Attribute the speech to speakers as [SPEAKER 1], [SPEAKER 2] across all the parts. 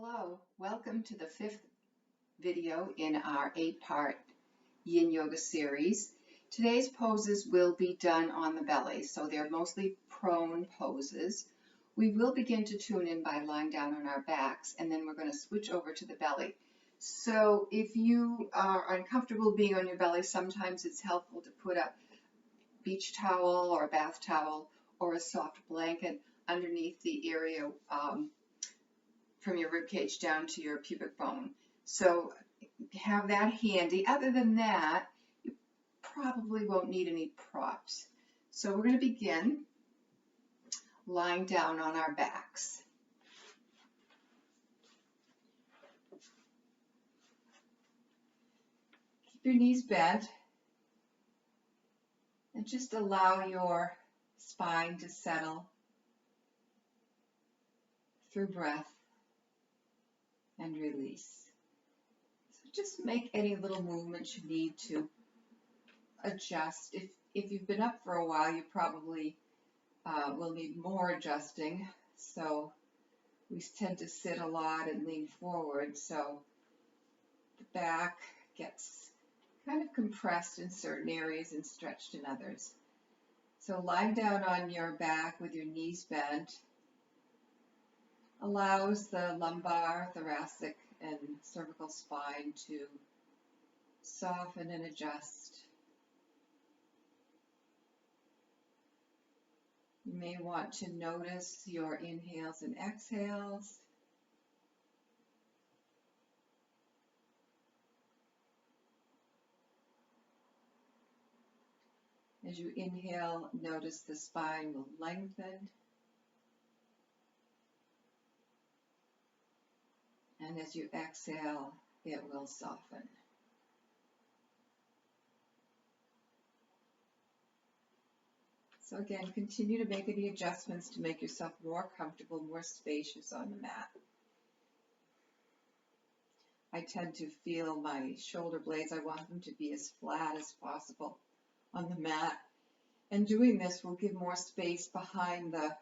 [SPEAKER 1] Hello, welcome to the fifth video in our 8-part Yin Yoga series. Today's poses will be done on the belly, so they're mostly prone poses. We will begin to tune in by lying down on our backs, and then we're going to switch over to the belly. So if you are uncomfortable being on your belly, sometimes it's helpful to put a beach towel or a bath towel or a soft blanket underneath the area from your rib cage down to your pubic bone. So have that handy. Other than that, you probably won't need any props. So we're going to begin lying down on our backs. Keep your knees bent and just allow your spine to settle through breath and release. So just make any little movements you need to adjust. If you've been up for a while, you probably will need more adjusting. So we tend to sit a lot and lean forward, so the back gets kind of compressed in certain areas and stretched in others. So lying down on your back with your knees bent allows the lumbar, thoracic, and cervical spine to soften and adjust. You may want to notice your inhales and exhales. As you inhale, notice the spine will lengthen. And as you exhale, it will soften. So again, continue to make any adjustments to make yourself more comfortable, more spacious on the mat. I tend to feel my shoulder blades. I want them to be as flat as possible on the mat. And doing this will give more space behind the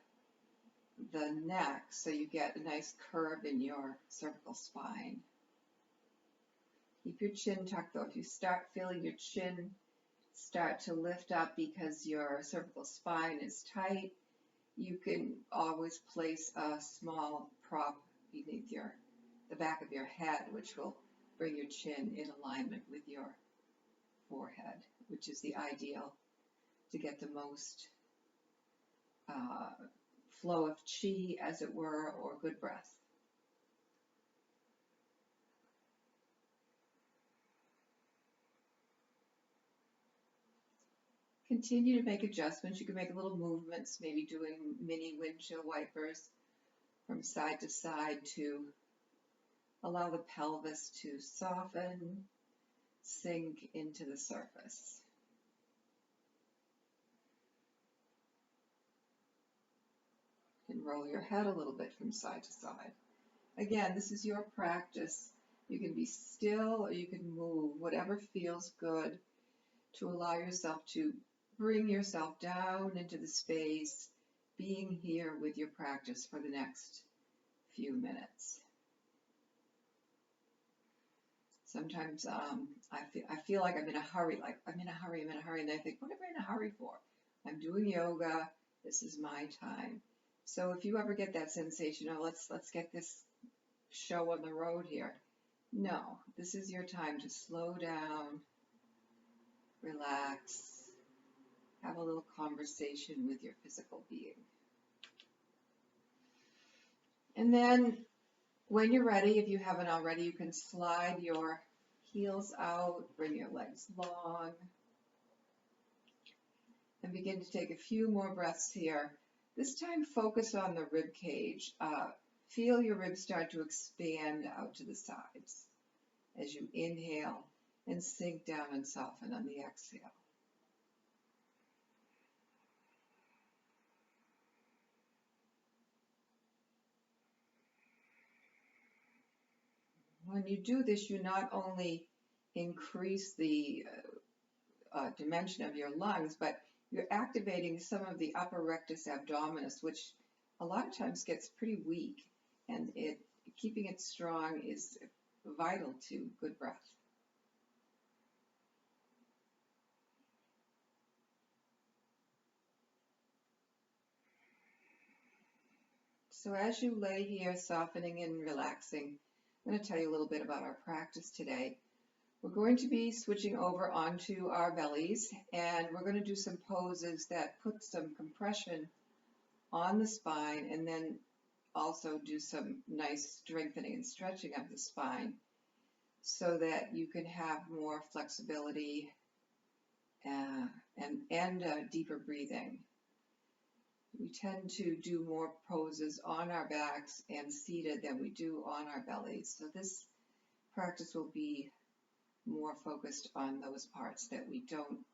[SPEAKER 1] neck, so you get a nice curve in your cervical spine. Keep your chin tucked though. If you start feeling your chin start to lift up because your cervical spine is tight, you can always place a small prop beneath the back of your head, which will bring your chin in alignment with your forehead, which is the ideal to get the most flow of chi, as it were, or good breath. Continue to make adjustments. You can make little movements, maybe doing mini windshield wipers from side to side to allow the pelvis to soften, sink into the surface. You can roll your head a little bit from side to side. Again, this is your practice. You can be still or you can move, whatever feels good, to allow yourself to bring yourself down into the space, being here with your practice for the next few minutes. Sometimes I feel like I'm in a hurry, I'm in a hurry, and I think, what am I in a hurry for? I'm doing yoga, this is my time. So if you ever get that sensation, oh, let's get this show on the road here. No, this is your time to slow down, relax, have a little conversation with your physical being. And then when you're ready, if you haven't already, you can slide your heels out, bring your legs long, and begin to take a few more breaths here. This time, focus on the rib cage. Feel your ribs start to expand out to the sides as you inhale and sink down and soften on the exhale. When you do this, you not only increase the dimension of your lungs, but you're activating some of the upper rectus abdominis, which a lot of times gets pretty weak, and it keeping it strong is vital to good breath. So as you lay here softening and relaxing, I'm going to tell you a little bit about our practice today. We're going to be switching over onto our bellies, and we're going to do some poses that put some compression on the spine, and then also do some nice strengthening and stretching of the spine so that you can have more flexibility and deeper breathing. We tend to do more poses on our backs and seated than we do on our bellies. So this practice will be more focused on those parts that we don't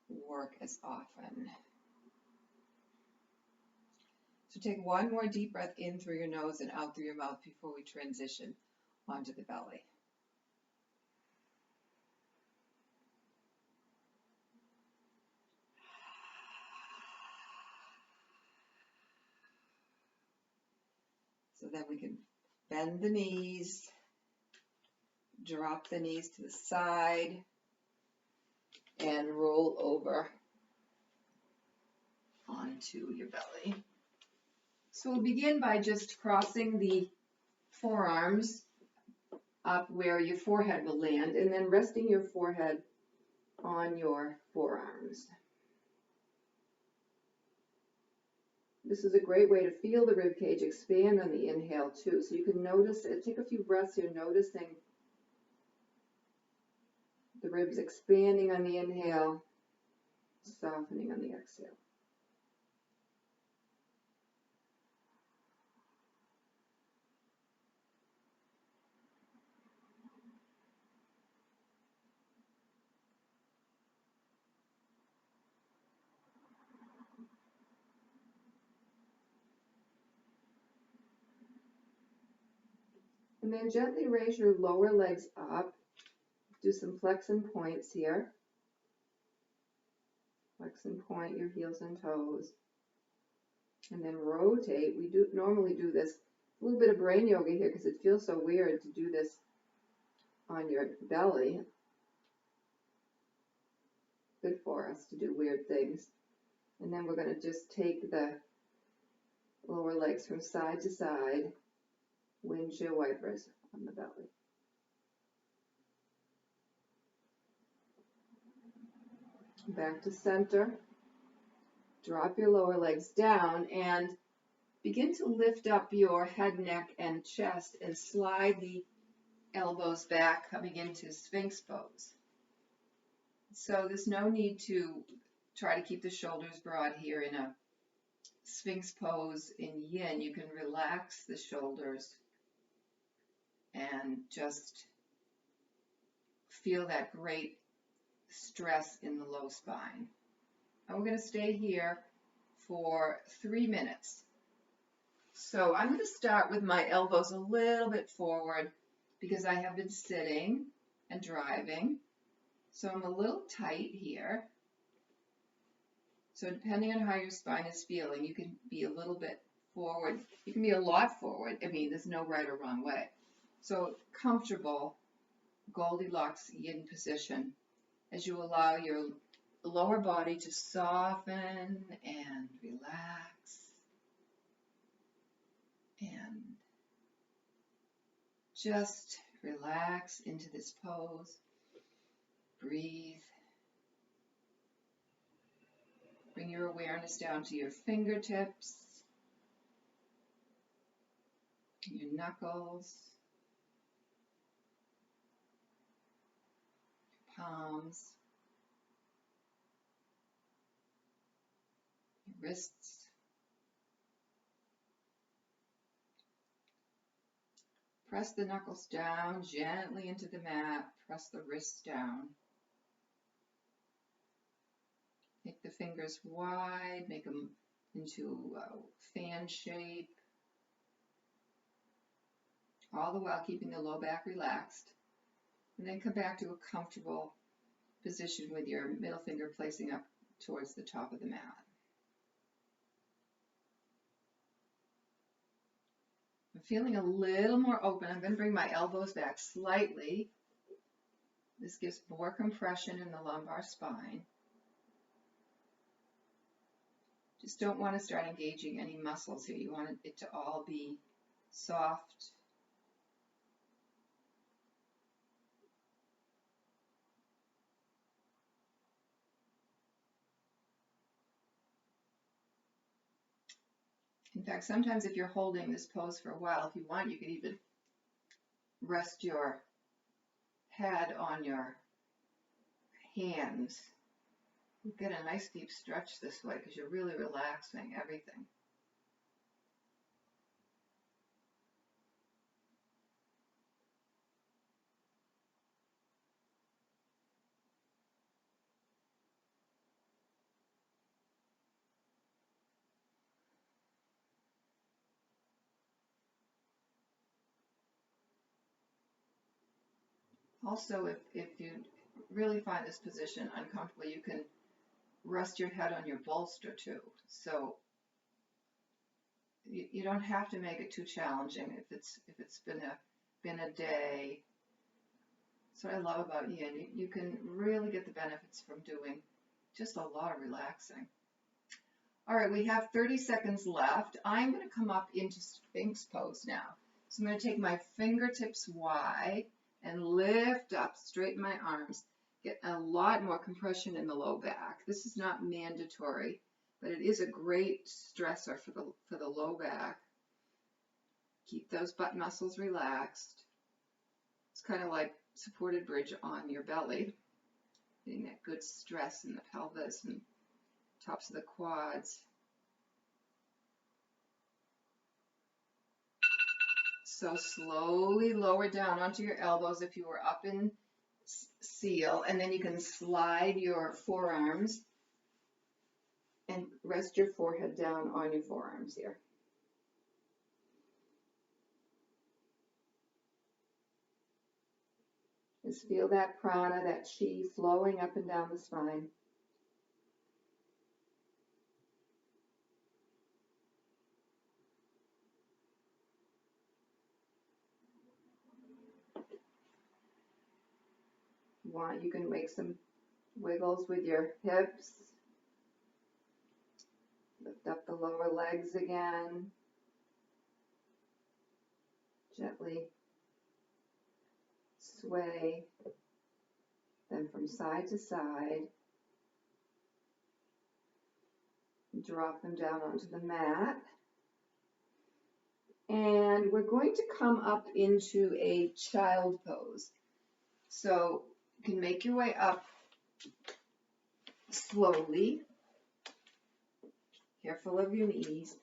[SPEAKER 1] work as often. So take one more deep breath in through your nose and out through your mouth before we transition onto the belly. So then we can bend the knees, drop the knees to the side, and roll over onto your belly. So we'll begin by just crossing the forearms up where your forehead will land, and then resting your forehead on your forearms. This is a great way to feel the rib cage expand on the inhale too. So you can notice it. Take a few breaths here, noticing the ribs expanding on the inhale, softening on the exhale. And then gently raise your lower legs up. Do some flex and points here. Flex and point your heels and toes. And then rotate. We normally do this, a little bit of brain yoga here because it feels so weird to do this on your belly. Good for us to do weird things. And then we're going to just take the lower legs from side to side. Windshield wipers on the belly. Back to center. Drop your lower legs down and begin to lift up your head, neck, and chest and slide the elbows back, coming into Sphinx pose. So there's no need to try to keep the shoulders broad here in a Sphinx pose in Yin. You can relax the shoulders and just feel that great stress in the low spine. And we're going to stay here for 3 minutes. So I'm going to start with my elbows a little bit forward because I have been sitting and driving. So I'm a little tight here. So depending on how your spine is feeling, you can be a little bit forward. You can be a lot forward. I mean, there's no right or wrong way. So comfortable Goldilocks Yin position as you allow your lower body to soften and relax and just relax into this pose. Breathe. Bring your awareness down to your fingertips, your knuckles, your palms, your wrists. Press the knuckles down gently into the mat. Press the wrists down. Make the fingers wide, make them into a fan shape, all the while keeping the low back relaxed. And then come back to a comfortable position with your middle finger placing up towards the top of the mat. I'm feeling a little more open. I'm going to bring my elbows back slightly. This gives more compression in the lumbar spine. Just don't want to start engaging any muscles here. You want it to all be soft. In fact, sometimes if you're holding this pose for a while, if you want, you could even rest your head on your hands. You get a nice deep stretch this way because you're really relaxing everything. Also, if you really find this position uncomfortable, you can rest your head on your bolster too. So you don't have to make it too challenging if it's been a day. That's what I love about yin. You can really get the benefits from doing just a lot of relaxing. All right, we have 30 seconds left. I'm going to come up into Sphinx pose now. So I'm going to take my fingertips wide and lift up, straighten my arms, get a lot more compression in the low back. This is not mandatory, but it is a great stressor for the low back. Keep those butt muscles relaxed. It's kind of like supported bridge on your belly, getting that good stress in the pelvis and tops of the quads. So slowly lower down onto your elbows if you were up in seal, and then you can slide your forearms and rest your forehead down on your forearms here. Just feel that prana, that chi flowing up and down the spine. You can make some wiggles with your hips. Lift up the lower legs again. Gently sway them from side to side. Drop them down onto the mat. And we're going to come up into a child pose. So you can make your way up slowly, careful of your knees,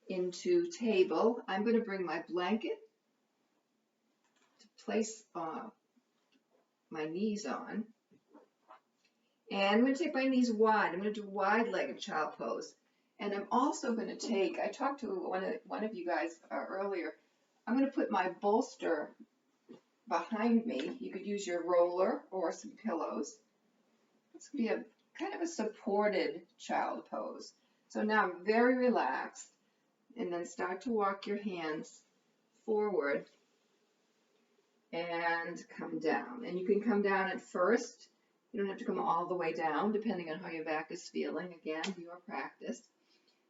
[SPEAKER 1] into table. I'm going to bring my blanket to place my knees on. And I'm going to take my knees wide. I'm going to do wide-legged child pose. And I'm also going to take, I talked to one of you guys earlier, I'm going to put my bolster behind me. You could use your roller or some pillows. It's going to be a kind of a supported child pose. So now I'm very relaxed, and then start to walk your hands forward and come down. And you can come down at first. You don't have to come all the way down, depending on how your back is feeling. Again, your practice.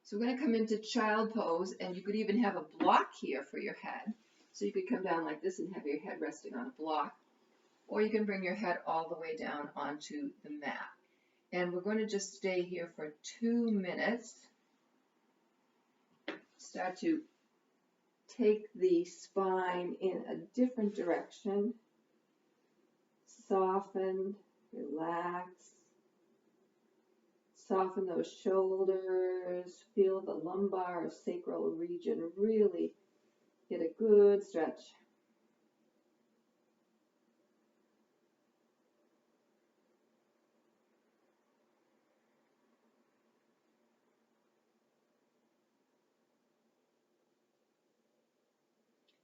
[SPEAKER 1] So we're going to come into child pose, and you could even have a block here for your head. So you could come down like this and have your head resting on a block. Or you can bring your head all the way down onto the mat. And we're going to just stay here for 2 minutes. Start to take the spine in a different direction. Soften, relax. Soften those shoulders. Feel the lumbar or sacral region really get a good stretch.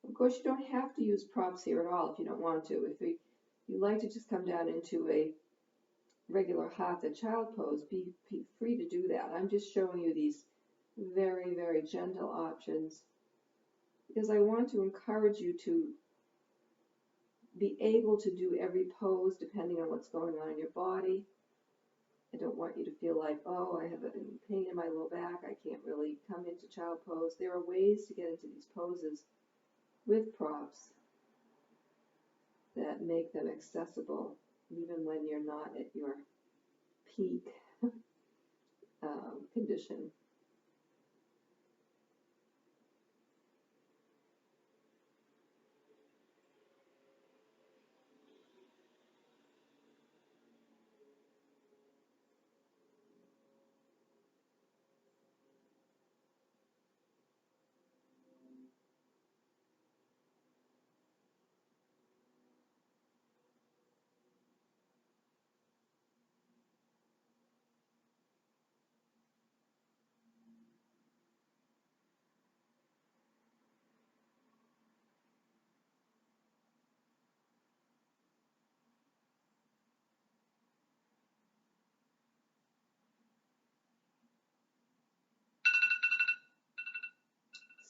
[SPEAKER 1] Of course, you don't have to use props here at all if you don't want to. If you like to just come down into a regular hatha child pose, be free to do that. I'm just showing you these very, very gentle options
[SPEAKER 2] because I want to encourage you to be able to do every pose depending on what's going on in your body. I don't want you to feel like, oh, I have a pain in my low back, I can't really come into child pose. There are ways to get into these poses with props that make them accessible even when you're not at your peak condition.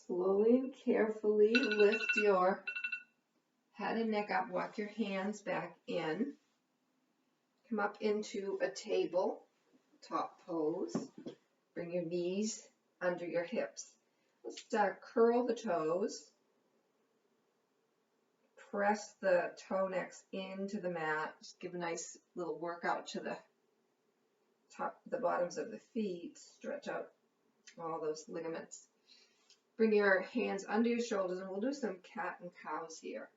[SPEAKER 2] Slowly and carefully lift your head and neck up, walk your hands back in, come up into a table top pose, bring your knees under your hips. Let's curl the toes, press the toe necks into the mat, just give a nice little workout to the bottoms of the feet, stretch out all those ligaments. Bring your hands under your shoulders, and we'll do some cat and cows here.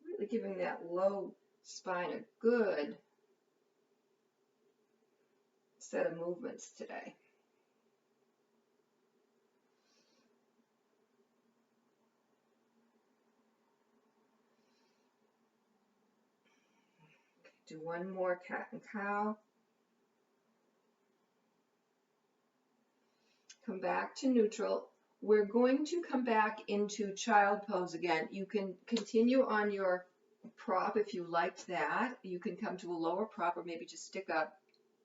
[SPEAKER 2] Really giving that low spine a good set of movements today. Do one more cat and cow. Come back to neutral. We're going to come back into child pose again. You can continue on your prop if you liked that. You can come to a lower prop or maybe just stick a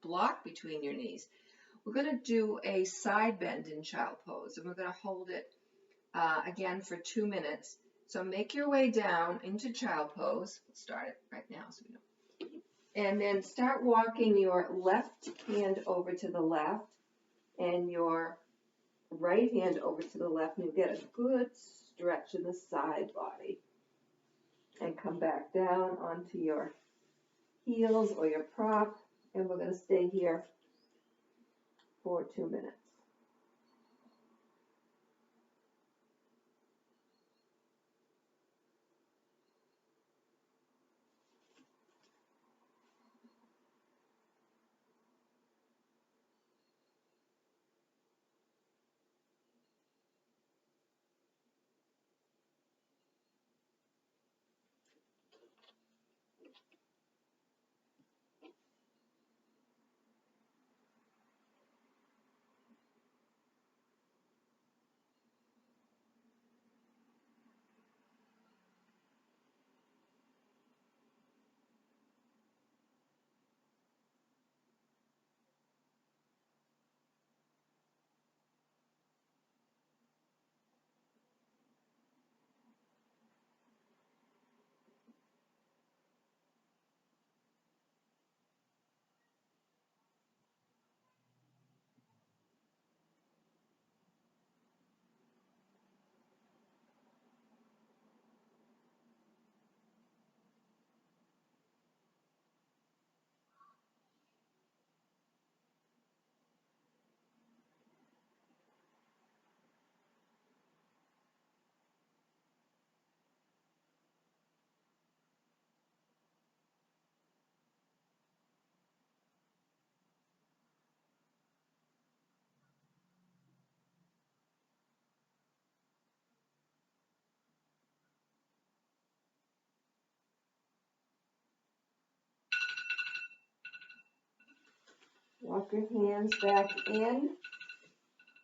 [SPEAKER 2] block between your knees. We're going to do a side bend in child pose, and we're going to hold it again for 2 minutes. So make your way down into child pose. We'll start it right now so we don't. And then start walking your left hand over to the left and your right hand over to the left, and you get a good stretch in the side body. And come back down onto your heels or your prop, and we're going to stay here for 2 minutes. Walk your hands back in.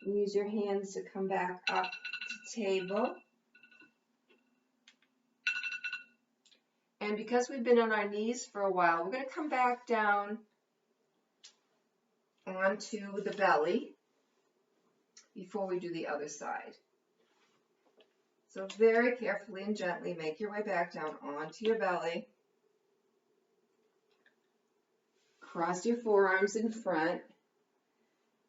[SPEAKER 2] Use your hands to come back up to table. And because we've been on our knees for a while, we're going to come back down onto the belly before we do the other side. So very carefully and gently make your way back down onto your belly. Cross your forearms in front.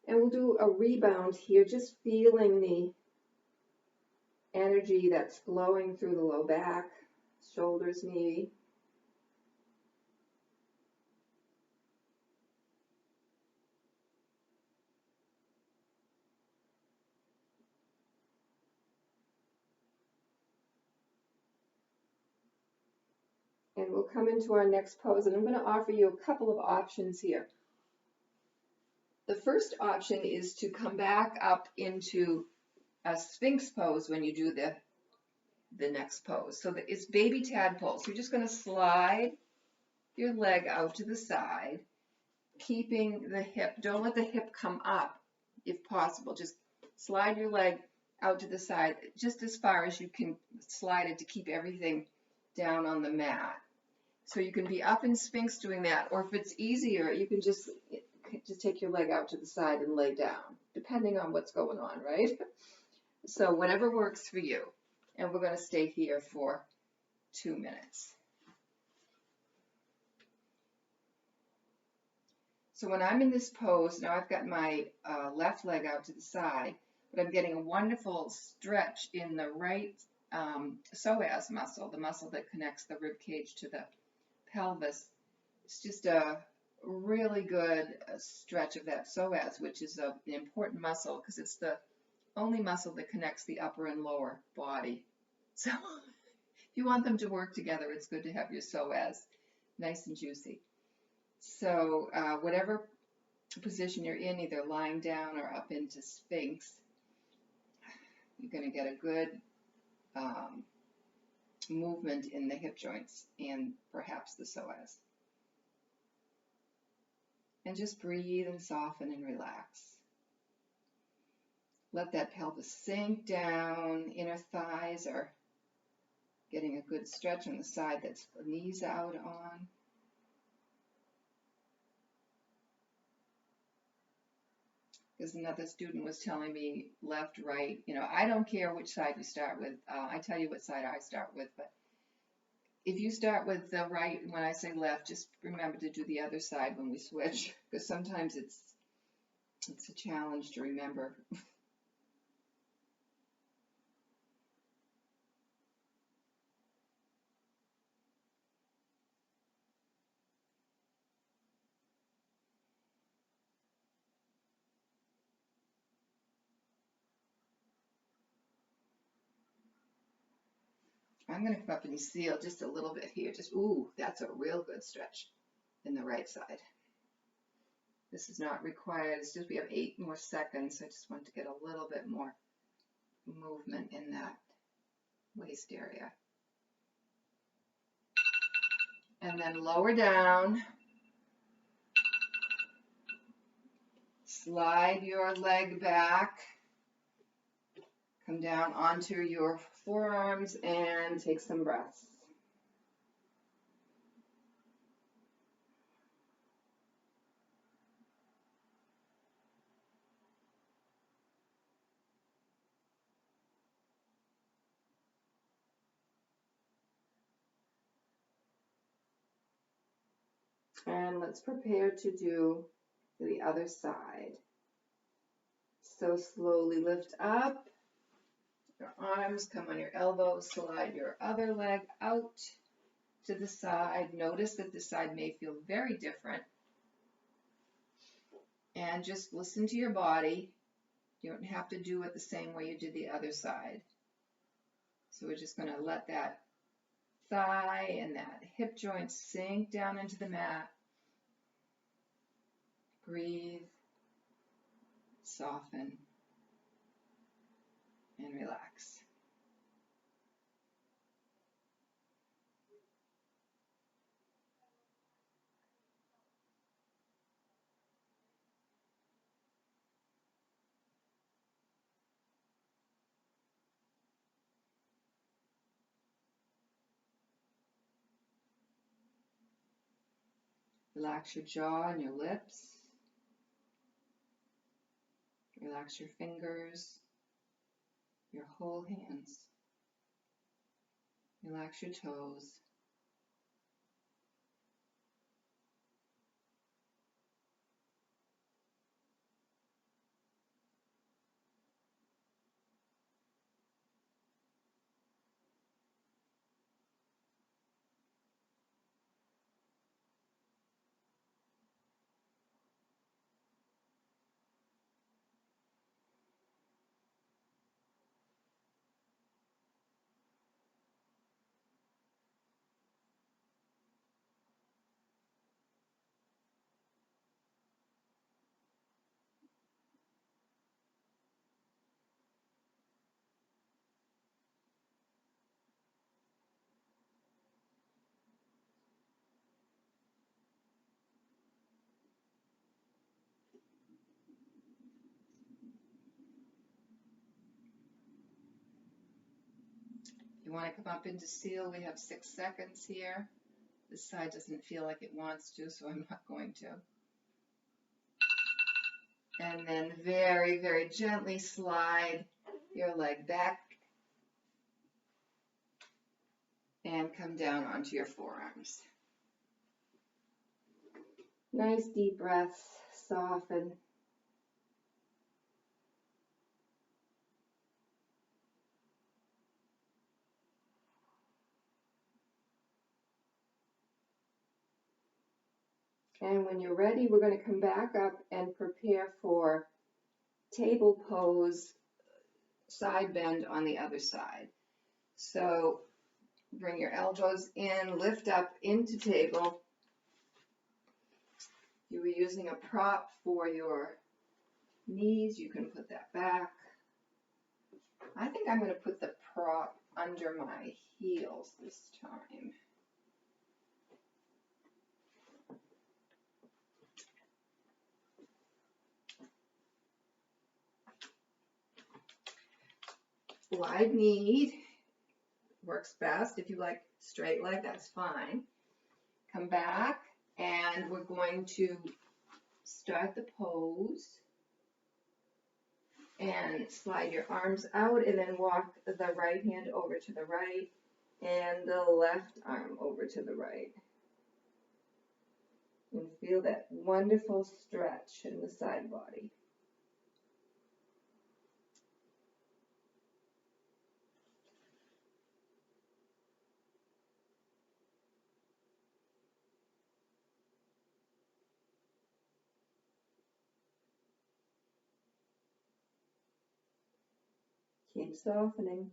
[SPEAKER 2] And we'll do a rebound here, just feeling the energy that's flowing through the low back, shoulders maybe. And we'll come into our next pose, and I'm going to offer you a couple of options here. The first option is to come back up into a Sphinx pose when you do the next pose. So it's baby tadpole. So you're just going to slide your leg out to the side, keeping the hip. Don't let the hip come up if possible. Just slide your leg out to the side just as far as you can slide it to keep everything down on the mat. So you can be up in Sphinx doing that, or if it's easier, you can just take your leg out to the side and lay down, depending on what's going on, right? So whatever works for you. And we're going to stay here for 2 minutes. So when I'm in this pose, now I've got my left leg out to the side, but I'm getting a wonderful stretch in the right psoas muscle, the muscle that connects the rib cage to the pelvis. It's just a really good stretch of that psoas, which is an important muscle because it's the only muscle that connects the upper and lower body. So if you want them to work together, it's good to have your psoas nice and juicy. So whatever position you're in, either lying down or up into Sphinx, you're going to get a good movement in the hip joints and perhaps the psoas. And just breathe and soften and relax. Let that pelvis sink down. Inner thighs are getting a good stretch on the side that's the knees out on. Because another student was telling me left, right, I don't care which side you start with. I tell you what side I start with, but if you start with the right, when I say left, just remember to do the other side when we switch, because sometimes it's a challenge to remember. I'm going to come up and seal just a little bit here. Ooh, that's a real good stretch in the right side. This is not required. It's just we have 8 more seconds. I just want to get a little bit more movement in that waist area. And then lower down. Slide your leg back. Come down onto your forearms and take some breaths. And let's prepare to do the other side. So slowly lift up. Your arms come on your elbows, slide your other leg out to the side. Notice that this side may feel very different. And just listen to your body. You don't have to do it the same way you did the other side. So we're just going to let that thigh and that hip joint sink down into the mat. Breathe, soften, and relax. Relax your jaw and your lips. Relax your fingers, your whole hands.
[SPEAKER 1] Relax your toes. If you want to come up into seal, we have 6 seconds here. This side doesn't feel like it wants to, so I'm not going to. And then very, very gently slide your leg back and come down onto your forearms. Nice deep breaths, soften. And when you're ready, we're going to come back up and prepare for table pose, side bend on the other side. So bring your elbows in, lift up into table. You were using a prop for your knees, you can put that back. I think I'm going to put the prop under my heels this time. Wide knee works best. If you like straight leg, that's fine. Come back and we're going to start the pose and slide your arms out and then walk the right hand over to the right and the left arm over to the right. And feel that wonderful stretch in the side body. Keep softening.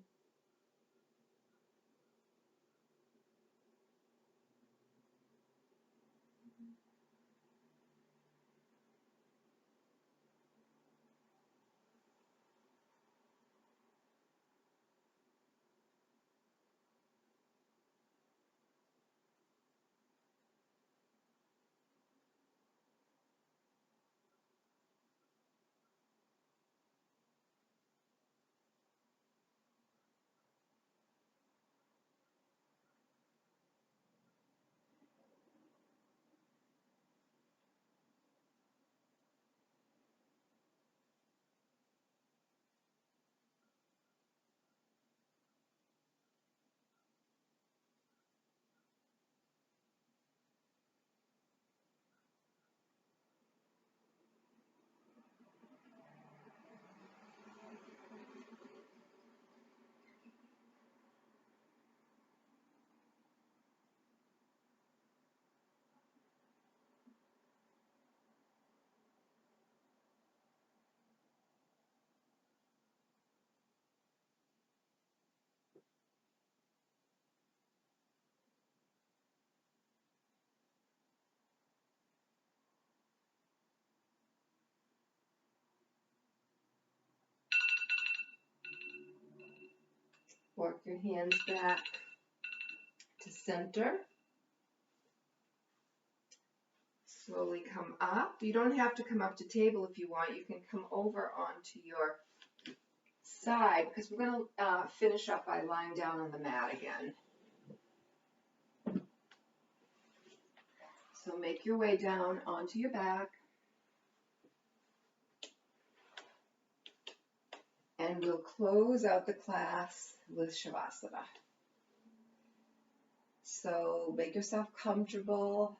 [SPEAKER 1] Walk your hands back to center. Slowly come up. You don't have to come up to table if you want. You can come over onto your side because we're going to finish up by lying down on the mat again. So make your way down onto your back. And we'll close out the class with Shavasana.
[SPEAKER 2] So make yourself comfortable,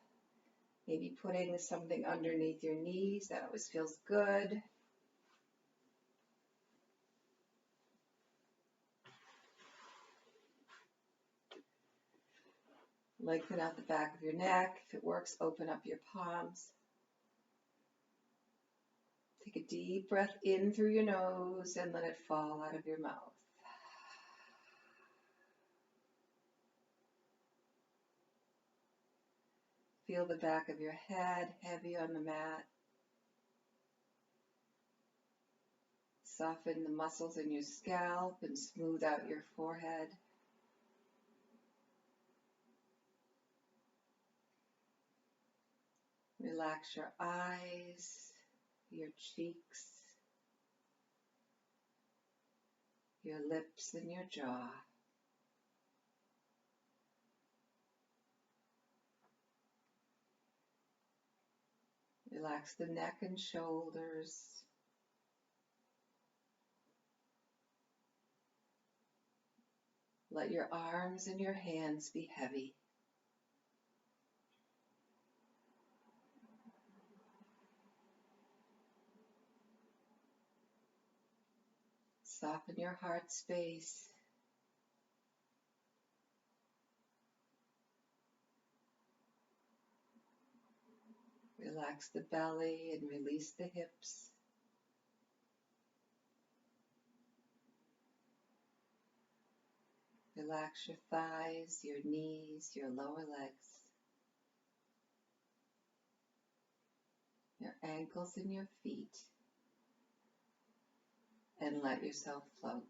[SPEAKER 2] maybe putting something underneath your knees. That always feels good. Lengthen out the back of your neck. If it works, open up your palms. Take a deep breath in through your nose and let it fall out of your mouth. Feel the back of your head heavy on the mat. Soften the muscles in your scalp and smooth out your forehead. Relax your eyes, your cheeks, your lips, and your jaw. Relax the neck and shoulders. Let your arms and your hands be heavy. Soften your heart space. Relax the belly and release the hips. Relax your thighs, your knees, your lower legs, your ankles and your feet, and let yourself float.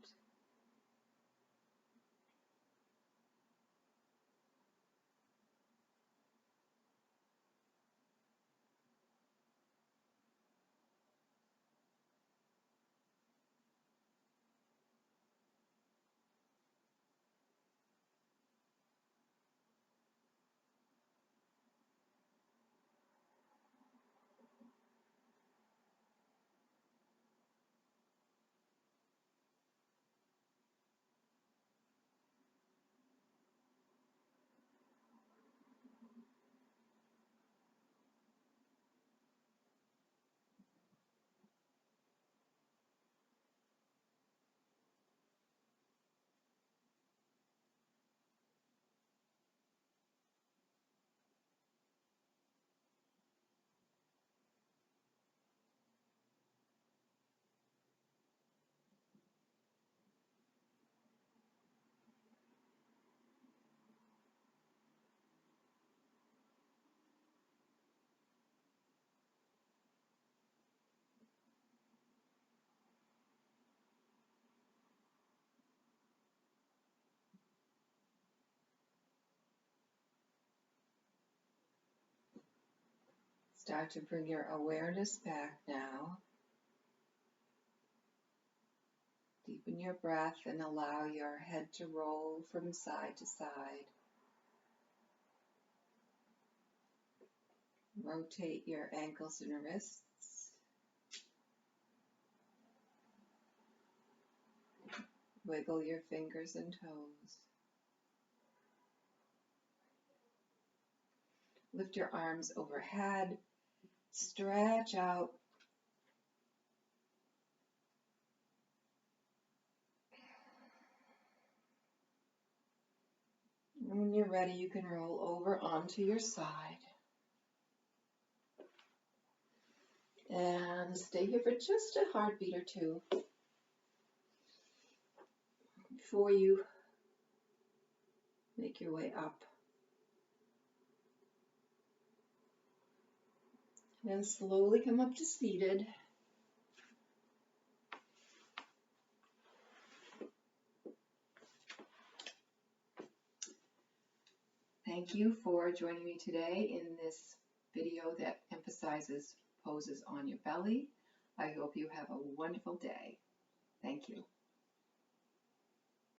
[SPEAKER 2] Start to bring your awareness back now. Deepen your breath and allow your head to roll from side to side. Rotate your ankles and wrists. Wiggle your fingers and toes. Lift your arms overhead. Stretch out. When you're ready, you can roll over onto your side. And stay here for just a heartbeat or two before you make your way up. And slowly come up to seated.
[SPEAKER 1] Thank you for joining me today in this video that emphasizes poses on your belly. I hope you have a wonderful day. Thank you.